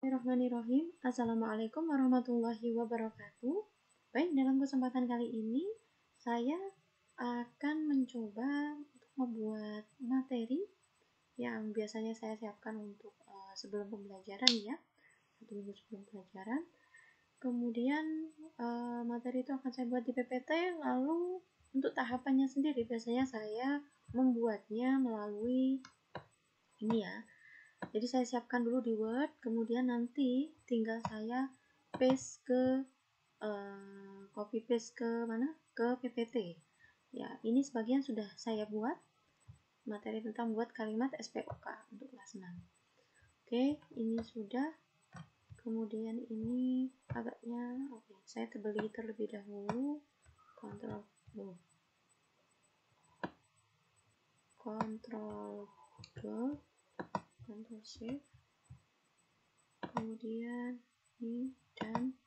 Bismillahirrahmanirrahim. Assalamualaikum warahmatullahi wabarakatuh. Baik, dalam kesempatan kali ini saya akan mencoba untuk membuat materi yang biasanya saya siapkan untuk sebelum pembelajaran ya, 1 minggu sebelum pelajaran. Kemudian materi itu akan saya buat di PPT. Lalu untuk tahapannya sendiri biasanya saya membuatnya melalui ini ya. Jadi saya siapkan dulu di Word, kemudian nanti tinggal saya paste ke copy paste ke mana? Ke PPT. Ya, ini sebagian sudah saya buat materi tentang buat kalimat SPOK untuk kelas 6. Oke, ini sudah. Kemudian ini agaknya saya tebeli terlebih dahulu. Ctrl Ctrl Shift, kemudian ini dan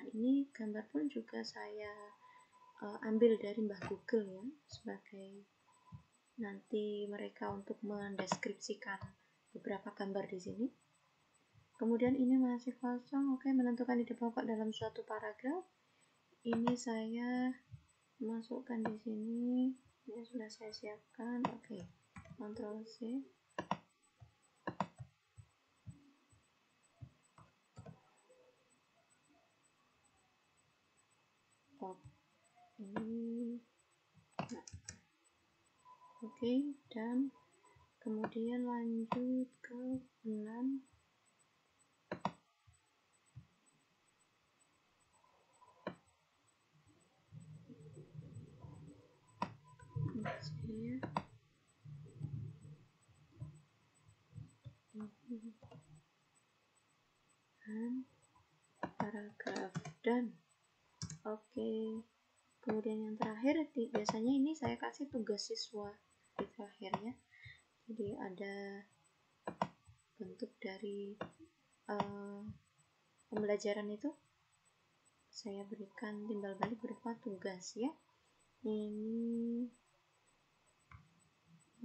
ini gambar pun juga saya ambil dari Mbah Google ya, sebagai nanti mereka untuk mendeskripsikan beberapa gambar di sini. Kemudian ini masih kosong. Oke, menentukan ide pokok dalam suatu paragraf. Ini saya masukkan di sini. Ini sudah saya siapkan. Oke, Ctrl C. Ini oke, dan kemudian lanjut ke 6. Dan paragraf dan oke. Kemudian yang terakhir, biasanya ini saya kasih tugas siswa di terakhir ya. Jadi ada bentuk dari pembelajaran itu saya berikan timbal balik berupa tugas ya. Ini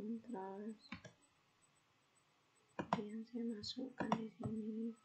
terus yang saya masukkan di sini.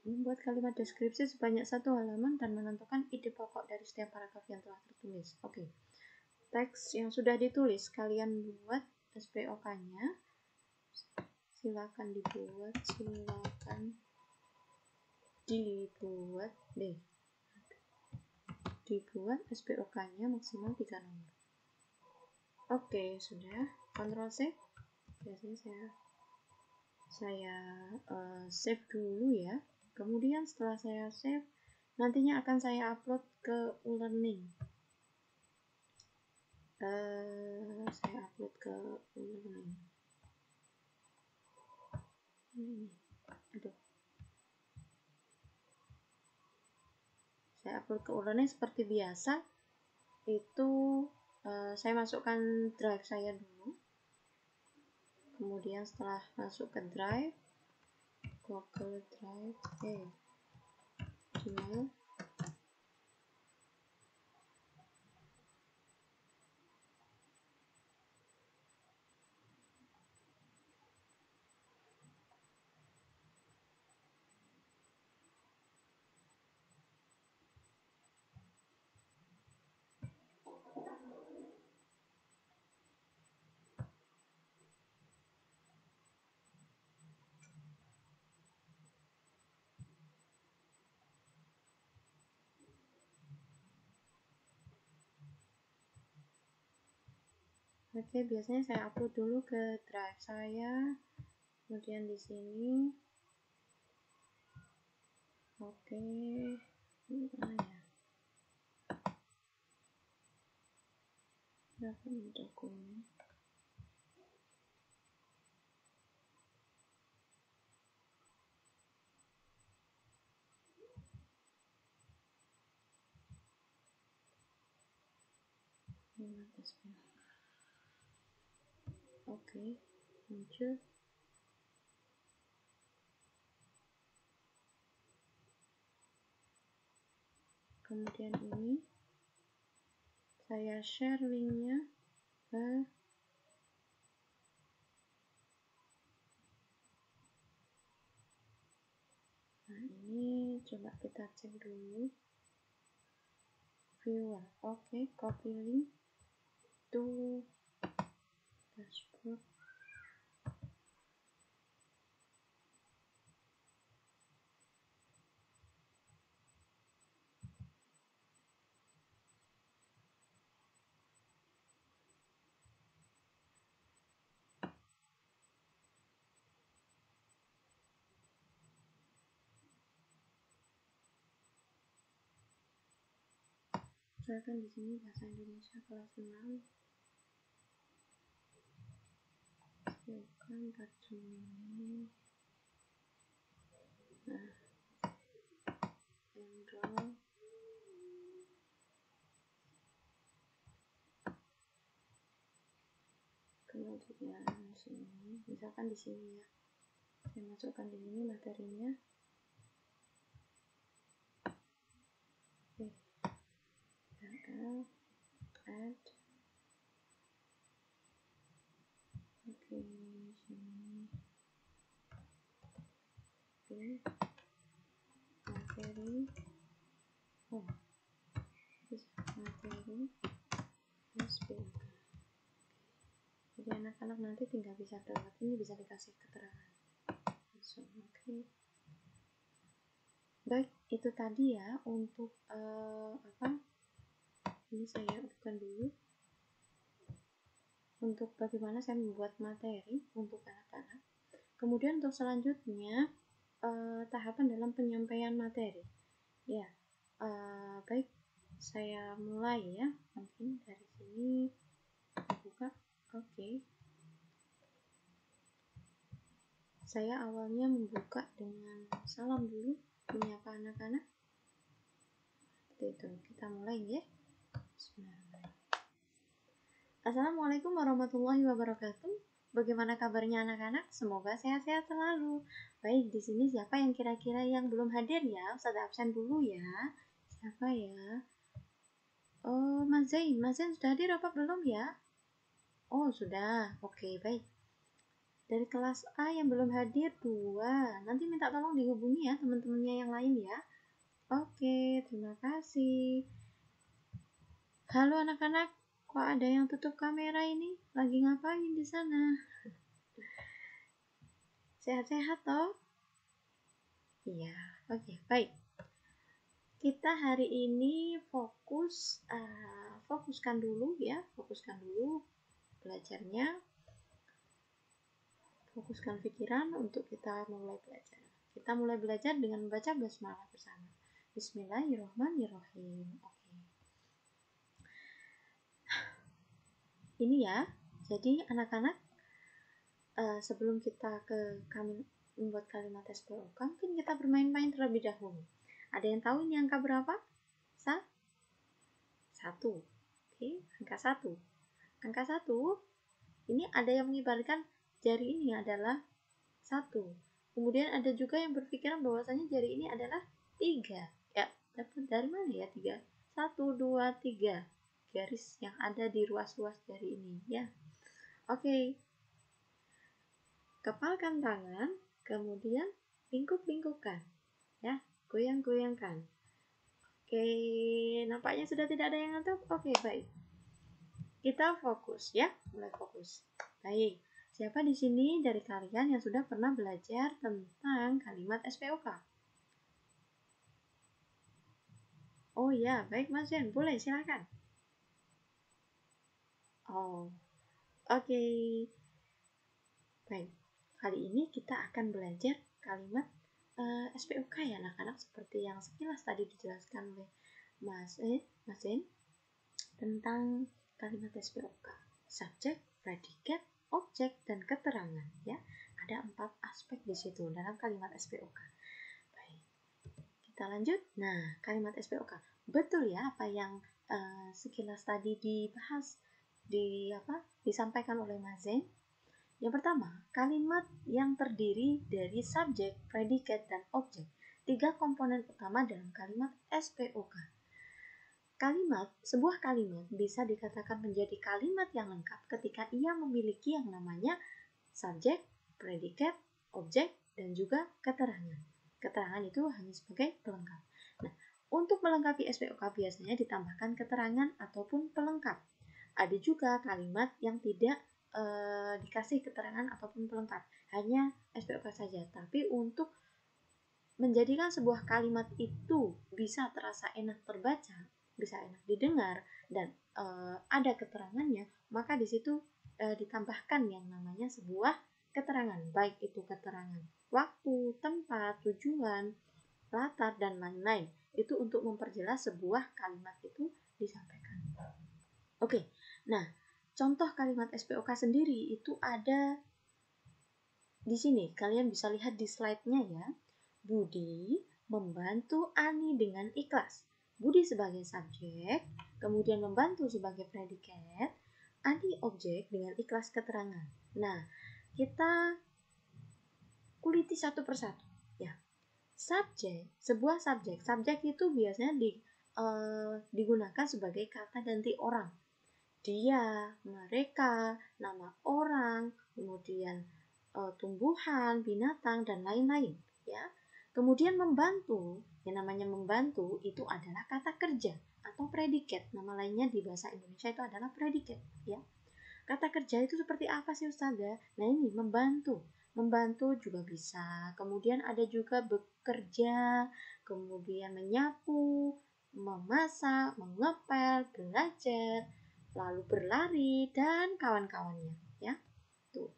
Membuat kalimat deskripsi sebanyak 1 halaman dan menentukan ide pokok dari setiap paragraf yang telah tertulis. Oke. Teks yang sudah ditulis kalian buat SPOK-nya. Silakan dibuat SPOK-nya maksimal 3 nomor. Oke, sudah. Ctrl C. Biasanya saya save dulu ya. Kemudian setelah saya save, nantinya akan saya upload ke e-learning. Saya upload ke e-learning. Saya upload ke e-learning seperti biasa. Itu saya masukkan drive saya dulu. Kemudian setelah masuk ke drive, Google Drive, Gmail. Oke, biasanya saya upload dulu ke drive saya. Kemudian di sini. Oke. Ini mana ya? Dokumen. kalimat SPOK. Oke, muncul. Kemudian ini saya share linknya ke ini, coba kita cek dulu viewer. Oke, copy link to dashboard. Saya kan di sini bahasa Indonesia kelas 6. Silakan terjemahan. Nah, enroll. Kemudian sini, misalkan di sini ya. Saya masukkan di sini materinya. Add. Oke, sini. Oke. Materi. Oh, materi SPOK. Jadi anak-anak nanti tinggal bisa download ini, bisa dikasih keterangan langsung. Oke. Baik, itu tadi ya untuk ini saya bukan dulu untuk bagaimana saya membuat materi untuk anak-anak. Kemudian untuk selanjutnya tahapan dalam penyampaian materi. Ya, baik, saya mulai ya. Mungkin dari sini buka. Oke. Saya awalnya membuka dengan salam dulu, menyapa anak-anak. Itu kita mulai ya. Bismillahirrahmanirrahim. Assalamualaikum warahmatullahi wabarakatuh. Bagaimana kabarnya anak-anak? Semoga sehat-sehat selalu. Baik, di sini siapa yang kira-kira yang belum hadir ya? Ustaz absen dulu ya. Siapa ya? Oh, Mas Zain. Mas Zain sudah hadir apa belum ya? Oh, sudah. Oke, baik. Dari kelas A yang belum hadir 2. Nanti minta tolong dihubungi ya teman-temannya yang lain ya. Oke, terima kasih. Halo anak-anak, kok ada yang tutup kamera ini? Lagi ngapain di sana? Sehat-sehat toh? Iya, oke, baik. Kita hari ini fokuskan dulu ya, fokuskan dulu belajarnya. Fokuskan pikiran untuk kita mulai belajar. Kita mulai belajar dengan membaca basmalah bersama. Bismillahirrahmanirrahim. Oke. Ini ya. Jadi anak-anak, sebelum kita membuat kalimat SPOK, mungkin kita bermain-main terlebih dahulu. Ada yang tahu ini angka berapa? 1. Oke, angka 1. Angka 1, ini ada yang mengibaratkan jari ini adalah 1. Kemudian ada juga yang berpikiran bahwasanya jari ini adalah 3. Ya, dapat dari mana ya 3? 1, 2, 3. Garis yang ada di ruas-ruas jari ini ya. Oke. Kepalkan tangan, kemudian lingkup-lingkupkan. Ya, goyang-goyangkan. Oke, nampaknya sudah tidak ada yang ngantuk. Oke, baik. Kita fokus ya, mulai fokus. Baik. Siapa di sini dari kalian yang sudah pernah belajar tentang kalimat SPOK? Oh ya, baik Mas Jen, boleh silakan. Oh, oke. Baik, kali ini kita akan belajar kalimat SPOK ya anak-anak, seperti yang sekilas tadi dijelaskan oleh Mas Jen tentang kalimat SPOK. Subjek, predikat, objek, dan keterangan ya. Ada 4 aspek di situ dalam kalimat SPOK. Baik, kita lanjut. Nah, kalimat SPOK. Betul ya apa yang sekilas tadi dibahas disampaikan oleh Mas Zain. Yang pertama, kalimat yang terdiri dari subjek, predikat, dan objek. 3 komponen utama dalam kalimat SPOK. Sebuah kalimat bisa dikatakan menjadi kalimat yang lengkap ketika ia memiliki yang namanya subjek, predikat, objek, dan juga keterangan. Keterangan itu hanya sebagai pelengkap. Nah, untuk melengkapi SPOK biasanya ditambahkan keterangan ataupun pelengkap. Ada juga kalimat yang tidak dikasih keterangan ataupun pelengkap, hanya SPOK saja. Tapi untuk menjadikan sebuah kalimat itu bisa terasa enak terbaca, bisa enak didengar, dan ada keterangannya, maka di situ ditambahkan yang namanya sebuah keterangan, baik itu keterangan waktu, tempat, tujuan, latar, dan lain-lain. Itu untuk memperjelas sebuah kalimat itu disampaikan. Oke, nah contoh kalimat SPOK sendiri itu ada di sini. Kalian bisa lihat di slide-nya ya. Budi membantu Ani dengan ikhlas. Budi sebagai subjek, kemudian membantu sebagai predikat, Ani objek dengan ikhlas keterangan. Nah, kita kuliti satu persatu ya. Sebuah subjek itu biasanya digunakan sebagai kata ganti orang. Dia, mereka, nama orang, kemudian tumbuhan, binatang, dan lain-lain ya. Kemudian membantu, yang namanya membantu itu adalah kata kerja atau predikat. Nama lainnya di bahasa Indonesia itu adalah predikat ya. Kata kerja itu seperti apa sih Ustazah? Nah ini membantu. Membantu juga bisa. Kemudian ada juga bekerja, kemudian menyapu, memasak, mengepel, belajar, lalu berlari, dan kawan-kawannya ya. Tuh,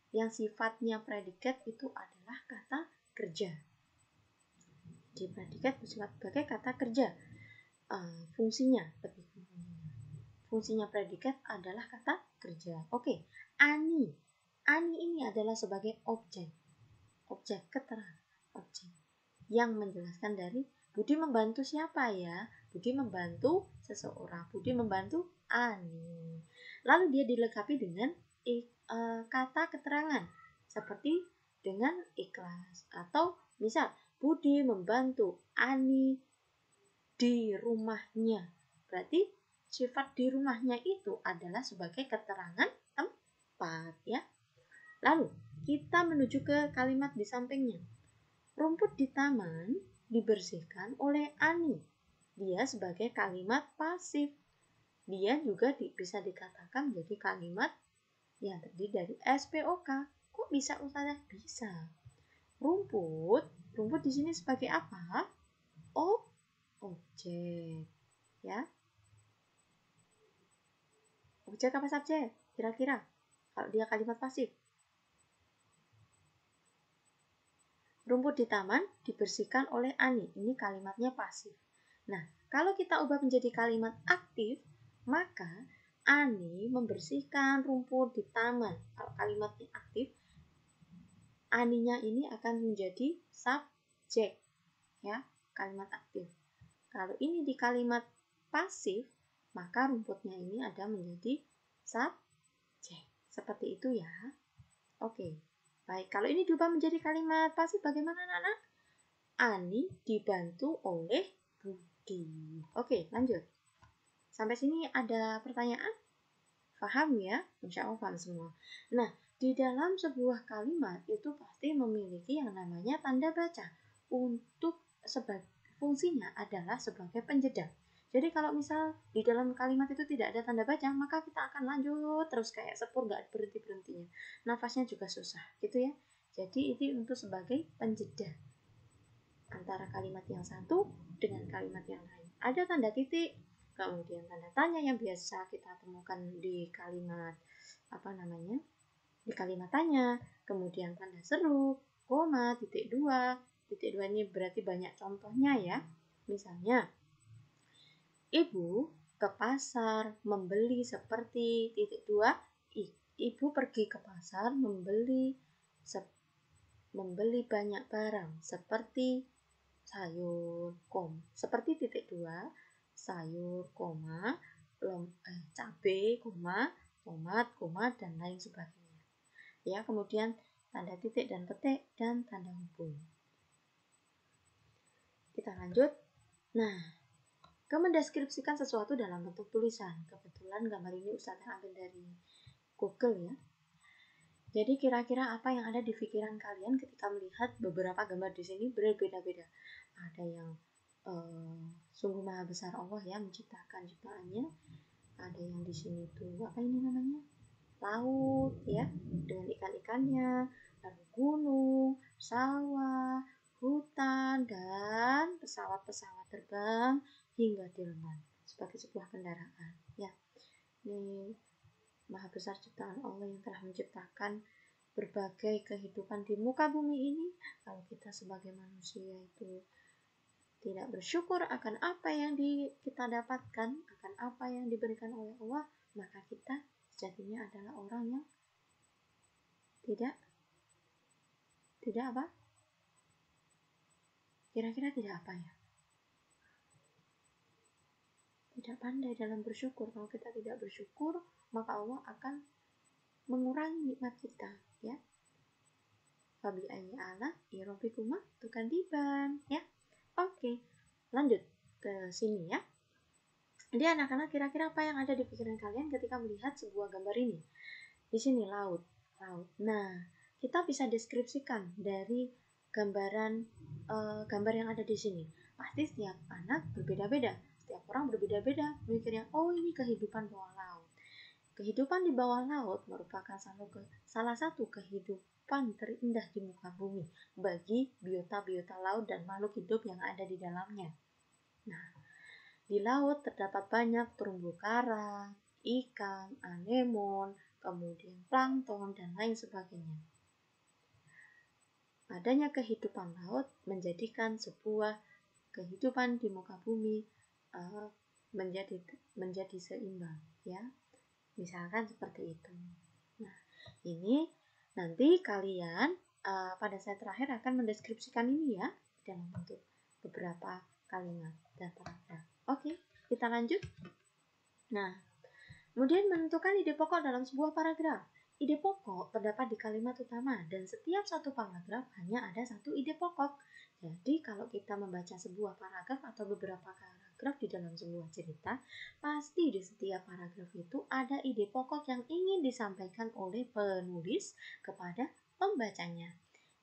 yang sifatnya predikat itu adalah kata kerja. Di predikat bersifat sebagai kata kerja. Fungsinya predikat adalah kata kerja. Oke, Ani ini adalah sebagai objek keterangan, objek yang menjelaskan dari Budi membantu siapa ya? Budi membantu seseorang. Budi membantu Ani. Lalu dia dilengkapi dengan kata keterangan seperti dengan ikhlas, atau misal Budi membantu Ani di rumahnya. Berarti sifat di rumahnya itu adalah sebagai keterangan tempat ya. Lalu kita menuju ke kalimat di sampingnya. Rumput di taman dibersihkan oleh Ani. Dia sebagai kalimat pasif. Dia juga bisa dikatakan menjadi kalimat yang terdiri dari SPOK. Kok bisa Ustazah? Bisa. Rumput di sini sebagai apa? Objek. Ya. Objek apa subjek? Kira-kira kalau dia kalimat pasif. Rumput di taman dibersihkan oleh Ani. Ini kalimatnya pasif. Nah, kalau kita ubah menjadi kalimat aktif, maka Ani membersihkan rumput di taman. Kalau kalimatnya aktif, Aninya ini akan menjadi subjek, ya, kalimat aktif. Kalau ini di kalimat pasif, maka rumputnya ini ada menjadi subjek. Seperti itu ya. Oke, baik. Kalau ini diubah menjadi kalimat pasif, bagaimana anak-anak? Ani dibantu oleh Budi. Oke, lanjut. Sampai sini ada pertanyaan? Paham ya? Insya Allah paham semua. Nah, di dalam sebuah kalimat itu pasti memiliki yang namanya tanda baca. Untuk fungsinya adalah sebagai penjeda. Jadi kalau misal di dalam kalimat itu tidak ada tanda baca, maka kita akan lanjut terus kayak sepur, nggak berhenti-berhentinya. Nafasnya juga susah, gitu ya. Jadi ini untuk sebagai penjeda antara kalimat yang satu dengan kalimat yang lain. Ada tanda titik, kemudian tanda tanya yang biasa kita temukan di kalimat di kalimat tanya, kemudian tanda seru, koma, titik dua ini berarti banyak contohnya ya. Misalnya, ibu ke pasar membeli seperti titik dua, ibu pergi ke pasar membeli banyak barang seperti sayur, seperti titik dua, sayur, cabai, tomat, dan lain sebagainya. Ya, kemudian tanda titik dan petik dan tanda hubung. Kita lanjut. Nah, mendeskripsikan sesuatu dalam bentuk tulisan. Kebetulan gambar ini Ustazah ambil dari Google ya. Jadi kira-kira apa yang ada di pikiran kalian ketika melihat beberapa gambar di sini berbeda-beda. Ada yang sungguh maha besar Allah ya menciptakan ciptaannya. Ada yang di sini tuh apa ini namanya? Laut ya dengan ikan-ikannya, lalu gunung, sawah, hutan dan pesawat-pesawat terbang hingga delman sebagai sebuah kendaraan ya. Ini maha besar ciptaan Allah yang telah menciptakan berbagai kehidupan di muka bumi ini. Kalau kita sebagai manusia itu tidak bersyukur akan apa yang kita dapatkan, akan apa yang diberikan oleh Allah, maka kita sejatinya adalah orang yang tidak apa? Kira-kira tidak apa ya? Tidak pandai dalam bersyukur. Kalau kita tidak bersyukur, maka Allah akan mengurangi nikmat kita, ya. Fabi ayyi ala rabbikuma tukadziban, ya. Oke, lanjut ke sini ya. Jadi anak-anak kira-kira apa yang ada di pikiran kalian ketika melihat sebuah gambar ini? Di sini laut. Nah, kita bisa deskripsikan dari gambar yang ada di sini. Pasti setiap anak berbeda-beda. Setiap orang berbeda-beda mikirnya, oh ini kehidupan bawah laut. Kehidupan di bawah laut merupakan salah satu kehidupan terindah di muka bumi bagi biota-biota laut dan makhluk hidup yang ada di dalamnya. Nah, di laut terdapat banyak terumbu karang, ikan, anemon, kemudian plankton, dan lain sebagainya. Adanya kehidupan laut menjadikan sebuah kehidupan di muka bumi menjadi seimbang, ya. Misalkan seperti itu. Nah, ini nanti kalian pada saat terakhir akan mendeskripsikan ini ya dalam bentuk beberapa kalimat dan paragraf. Oke, kita lanjut. Nah, kemudian menentukan ide pokok dalam sebuah paragraf. Ide pokok terdapat di kalimat utama dan setiap satu paragraf hanya ada satu ide pokok. Jadi kalau kita membaca sebuah paragraf atau beberapa paragraf di dalam sebuah cerita, pasti di setiap paragraf itu ada ide pokok yang ingin disampaikan oleh penulis kepada pembacanya.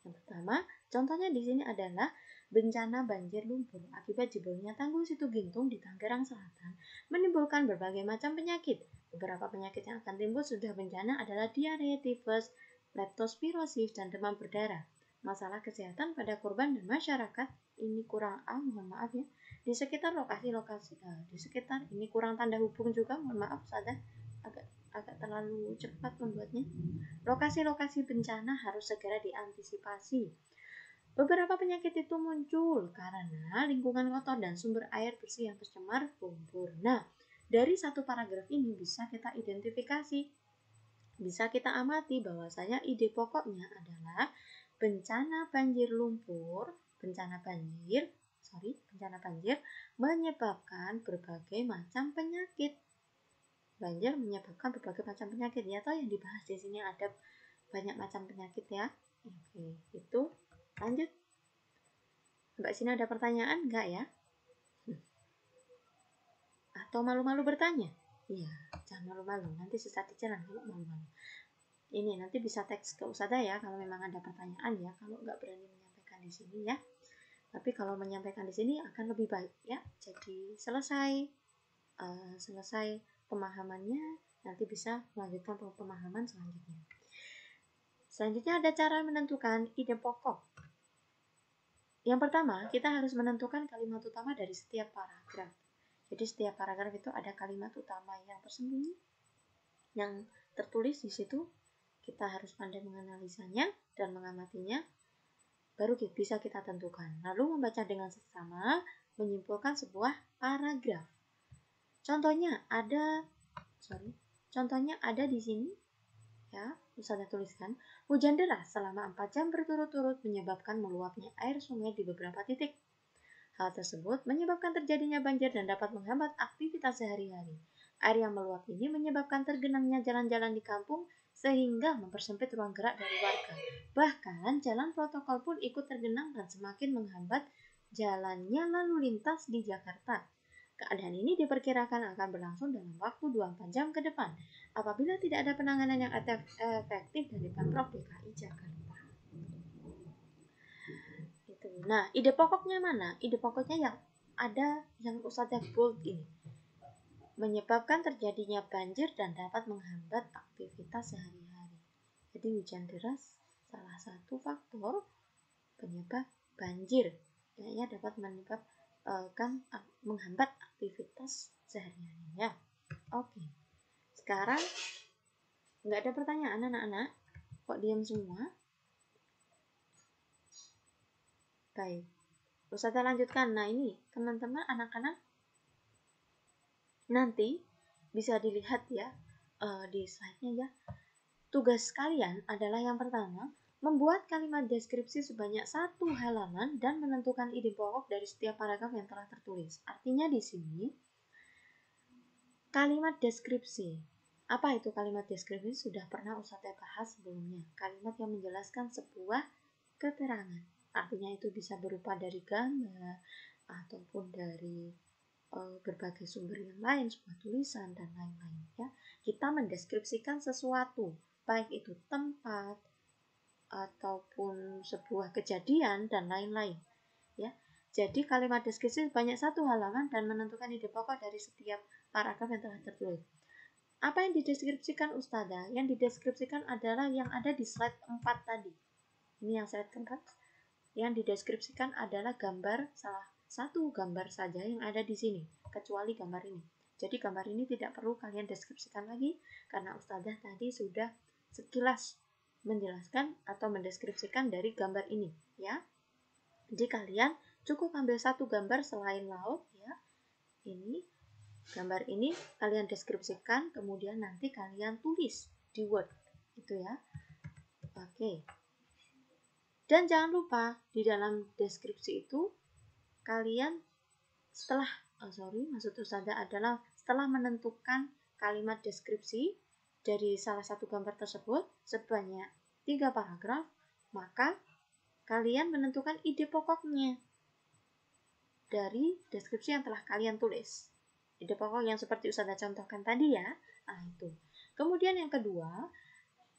Yang pertama, contohnya di sini adalah bencana banjir lumpur akibat jebolnya tanggul Situgintung di Tangerang Selatan menimbulkan berbagai macam penyakit. Beberapa penyakit yang akan timbul sudah bencana adalah diare, tifus, leptospirosis, dan demam berdarah. Masalah kesehatan pada korban dan masyarakat ini kurang mohon maaf ya. Di sekitar lokasi-lokasi di sekitar ini kurang tanda hubung juga, mohon maaf saja agak terlalu cepat membuatnya. Lokasi-lokasi bencana harus segera diantisipasi. Beberapa penyakit itu muncul karena lingkungan kotor dan sumber air bersih yang tercemar lumpur. Nah, dari satu paragraf ini bisa kita identifikasi, bisa kita amati bahwasanya ide pokoknya adalah bencana banjir menyebabkan berbagai macam penyakit. Banjir menyebabkan berbagai macam penyakit ya, toh yang dibahas di sini ada banyak macam penyakit ya. Oke, itu lanjut. Mbak sini ada pertanyaan enggak ya? Atau malu-malu bertanya? Iya, jangan malu-malu, nanti sesat di jalan kalau malu-malu. Ini nanti bisa teks ke Ustazah ya kalau memang ada pertanyaan ya, kalau nggak berani menyampaikan di sini ya. Tapi kalau menyampaikan di sini akan lebih baik ya. Jadi selesai pemahamannya, nanti bisa melanjutkan pemahaman selanjutnya. Selanjutnya ada cara menentukan ide pokok. Yang pertama, kita harus menentukan kalimat utama dari setiap paragraf. Jadi setiap paragraf itu ada kalimat utama yang tersembunyi, yang tertulis di situ. Kita harus pandai menganalisanya dan mengamatinya, baru bisa kita tentukan. Lalu membaca dengan seksama, menyimpulkan sebuah paragraf. Contohnya ada di sini. Ya, Ustazah tuliskan, hujan deras selama 4 jam berturut-turut menyebabkan meluapnya air sungai di beberapa titik. Hal tersebut menyebabkan terjadinya banjir dan dapat menghambat aktivitas sehari-hari. Air yang meluap ini menyebabkan tergenangnya jalan-jalan di kampung sehingga mempersempit ruang gerak dari warga. Bahkan jalan protokol pun ikut tergenang dan semakin menghambat jalannya lalu lintas di Jakarta. Keadaan ini diperkirakan akan berlangsung dalam waktu 24 jam ke depan apabila tidak ada penanganan yang efektif dari Pemprov DKI Jakarta. Nah, ide pokoknya mana? Ide pokoknya yang ada yang Ustadzah bold ini. Menyebabkan terjadinya banjir dan dapat menghambat aktivitas sehari-hari. Jadi hujan deras salah satu faktor penyebab banjir. Ya dapat menyebabkan menghambat aktivitas sehari-hari ya. Oke. Sekarang nggak ada pertanyaan anak-anak? Kok diam semua? Baik, Ustazah lanjutkan. Nah ini teman-teman anak-anak nanti bisa dilihat ya di slide-nya ya. Tugas kalian adalah yang pertama, membuat kalimat deskripsi sebanyak 1 halaman dan menentukan ide pokok dari setiap paragraf yang telah tertulis. Artinya di sini kalimat deskripsi. Apa itu kalimat deskripsi? Sudah pernah Ustazah bahas sebelumnya. Kalimat yang menjelaskan sebuah keterangan. Artinya itu bisa berupa dari gambar ataupun dari berbagai sumber yang lain, sebuah tulisan dan lain-lain ya. Kita mendeskripsikan sesuatu, baik itu tempat ataupun sebuah kejadian dan lain-lain ya. Jadi kalimat deskripsi banyak 1 halaman dan menentukan ide pokok dari setiap paragraf yang telah tertulis. Apa yang dideskripsikan Ustazah? Yang dideskripsikan adalah yang ada di slide 4 tadi. Ini yang slide keempat. Yang dideskripsikan adalah gambar, salah satu gambar saja yang ada di sini, kecuali gambar ini. Jadi gambar ini tidak perlu kalian deskripsikan lagi, karena Ustazah tadi sudah sekilas menjelaskan atau mendeskripsikan dari gambar ini, ya. Jadi kalian cukup ambil 1 gambar selain laut, ya. Ini gambar ini kalian deskripsikan, kemudian nanti kalian tulis di Word, itu ya. Oke. Dan jangan lupa di dalam deskripsi itu kalian maksud Ustazah adalah setelah menentukan kalimat deskripsi dari salah satu gambar tersebut sebanyak 3 paragraf, maka kalian menentukan ide pokoknya dari deskripsi yang telah kalian tulis. Ide pokok yang seperti Ustazah contohkan tadi ya. Nah, itu. Kemudian yang kedua,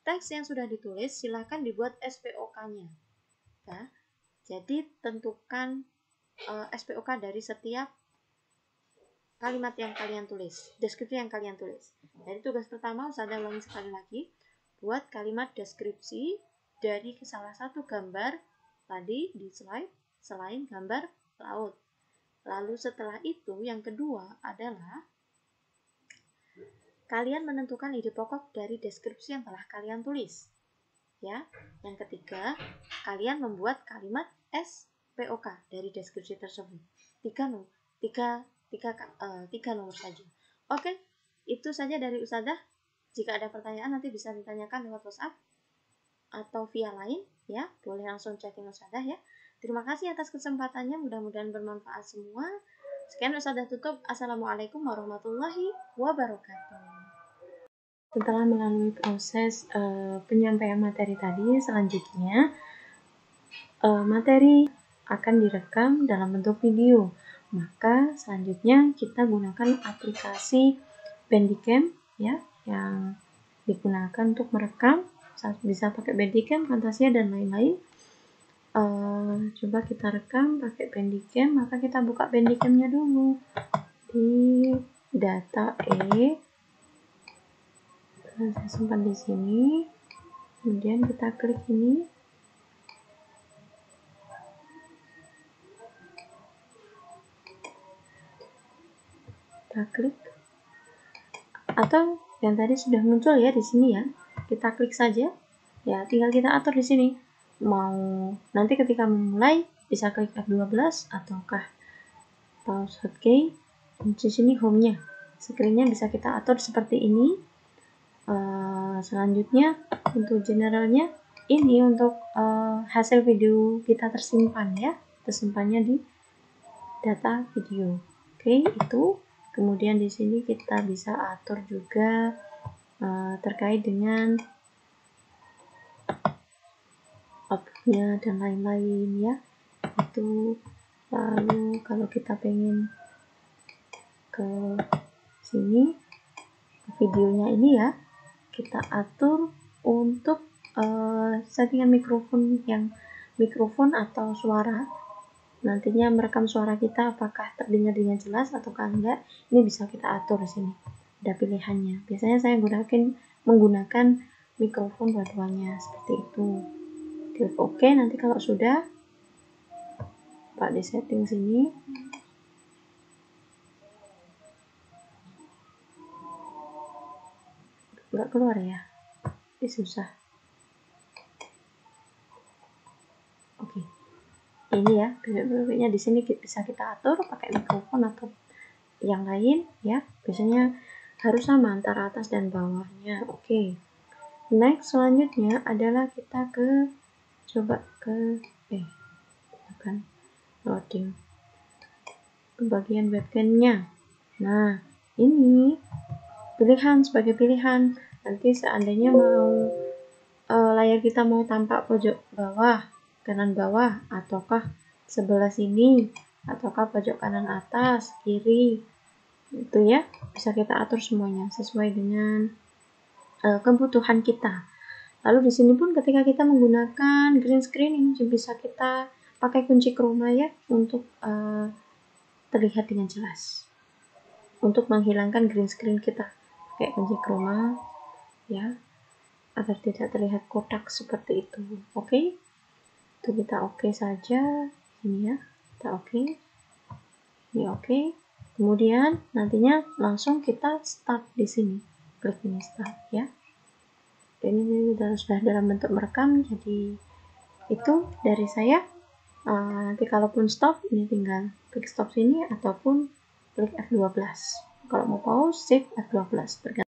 teks yang sudah ditulis silakan dibuat SPOK-nya. Ya. Jadi tentukan SPOK dari setiap kalimat yang kalian tulis, deskripsi yang kalian tulis. Jadi tugas pertama Ustazah ulangi sekali lagi, buat kalimat deskripsi dari salah satu gambar tadi di slide selain gambar laut. Lalu setelah itu yang kedua adalah kalian menentukan ide pokok dari deskripsi yang telah kalian tulis. Ya, yang ketiga, kalian membuat kalimat SPOK dari deskripsi tersebut. 3 nomor saja. Oke, itu saja dari Ustazah. Jika ada pertanyaan nanti bisa ditanyakan lewat WhatsApp atau via lain ya. Boleh langsung chatting Ustazah ya. Terima kasih atas kesempatannya, mudah-mudahan bermanfaat semua. Sekian Ustazah tutup. Assalamualaikum warahmatullahi wabarakatuh. Setelah melalui proses penyampaian materi tadi, selanjutnya materi akan direkam dalam bentuk video. Maka selanjutnya kita gunakan aplikasi Bandicam ya, yang digunakan untuk merekam. Bisa pakai Bandicam, Camtasia dan lain-lain. Coba kita rekam pakai Bandicam, maka kita buka Bandicamnya dulu di data saya simpan di sini, kemudian kita klik ini, kita klik, atau yang tadi sudah muncul ya di sini ya, kita klik saja ya, tinggal kita atur di sini mau nanti ketika memulai bisa klik F12 ataukah pause hotkey. Di sini home-nya, screen-nya bisa kita atur seperti ini. Selanjutnya untuk generalnya ini untuk hasil video kita tersimpan ya, tersimpannya di data video. Oke, itu. Kemudian di sini kita bisa atur juga terkait dengan outputnya dan lain-lain ya. Itu lalu kalau kita pengen ke sini videonya ini ya, kita atur untuk settingan mikrofon atau suara. Nantinya merekam suara kita apakah terdengar dengan jelas ataukah enggak, ini bisa kita atur di sini. Ada pilihannya. Biasanya saya menggunakan mikrofon dua-duanya seperti itu. Klik OK. Nanti kalau sudah Pak di setting sini. Nggak keluar ya, ini susah. Oke, ini ya bibit-bibitnya di sini bisa kita atur pakai mikrofon atau yang lain ya. Biasanya harus sama antara atas dan bawahnya. Oke, next selanjutnya adalah kita coba ke loading ke bagian webcamnya. Nah, ini sebagai pilihan. Nanti seandainya mau layar kita mau tampak pojok bawah, kanan bawah, ataukah sebelah sini, ataukah pojok kanan atas, kiri, itu ya bisa kita atur semuanya sesuai dengan kebutuhan kita. Lalu di sini pun ketika kita menggunakan green screen ini bisa kita pakai kunci chroma ya untuk terlihat dengan jelas. Untuk menghilangkan green screen kita pakai kunci chroma ya, agar tidak terlihat kotak seperti itu. Oke, itu kita oke saja ini ya, kita oke, ini oke. Kemudian nantinya langsung kita start di sini, klik ini start ya. Ini sudah dalam bentuk merekam, jadi itu dari saya. Nanti kalaupun stop, ini tinggal klik stop sini ataupun klik F12. Kalau mau pause, shift F12.